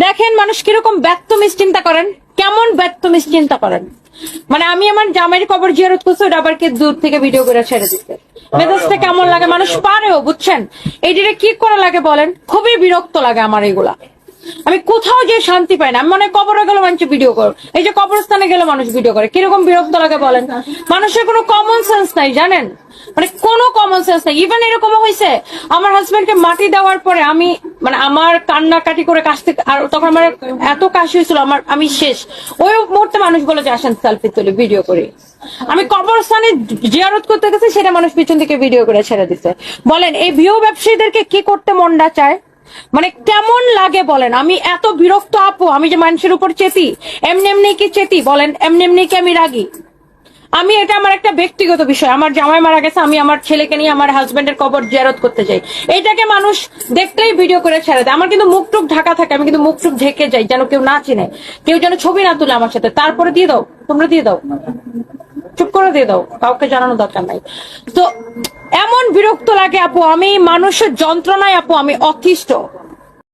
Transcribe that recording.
দেখেন মানুষ কিরকম ব্যক্তমিস চিন্তা করেন, কেমন ব্যক্তমিস চিন্তা করেন। মানে আমি আমার জামাইয়ের কবর জিয়ারত করছি, ওটা আবার কে দূর থেকে ভিডিও করে ছেড়ে দিতে, মেজাজটা কেমন লাগে মানুষ পারেও, বুঝছেন? এইটা কি করা লাগে বলেন? খুবই বিরক্ত লাগে আমার এগুলা। আমি কোথাও যে শান্তি পাই না। আমি মনে কবরে গেলে মানুষ ভিডিও করে, এই যে কবরস্থানে গেলে মানুষ ভিডিও করে, কিরকম বিরক্ত লাগে বলেন? মানুষের কোনো কমন সেন্স নাই, জানেন? মানে কোনো কমন সেন্স নাই। ইভেন এরকম হয়েছে, আমার হাজবেন্ডকে মাটি দেওয়ার পরে আমি মানে আমার কান্নাকাটি করে কাশতে, আর তখন আমার এত কাশি হয়েছিল, আমি শেষ। ওই মুহূর্তে মানুষ বলে যে আসেন সেলফি তুলি, ভিডিও করি। আমি কবরস্থানে জিয়ারত করতে গেছি, সেটা মানুষ পিছন থেকে ভিডিও করে ছেড়ে দিতে। বলেন এই ভিউ ব্যবসায়ীদেরকে কি করতে মনটা চায়? মানে কেমন লাগে বলেন? আমি এত বিরক্ত আপু, আমি যে মানুষের উপর চেতি, এমনি এমনি কি চেতি বলেন? এমনি এমনি কি আমি রাগি? আমি এটা আমার একটা ব্যক্তিগত বিষয়। আমার জামাই মারা গেছে, আমি আমার ছেলেকে নিয়ে আমার হাজবেন্ডের কবর জিয়ারত করতে যাই, এইটাকে মানুষ দেখতেই ভিডিও করে ছেড়ে দেয়। আমার কিন্তু মুখ টুক ঢাকা থাকে, আমি কিন্তু মুখ টুক ঢেকে যাই, যেন কেউ না চিনে, কেউ যেন ছবি না তুলে আমার সাথে। তারপরে দিয়ে দাও, তোমরা দিয়ে দাও, চুপ করে দিয়ে দাও, কাউকে জানানো দরকার নাই। তো এমন বিরক্ত লাগে আপু, আমি মানুষের যন্ত্রণায় আপু আমি অতিষ্ঠ।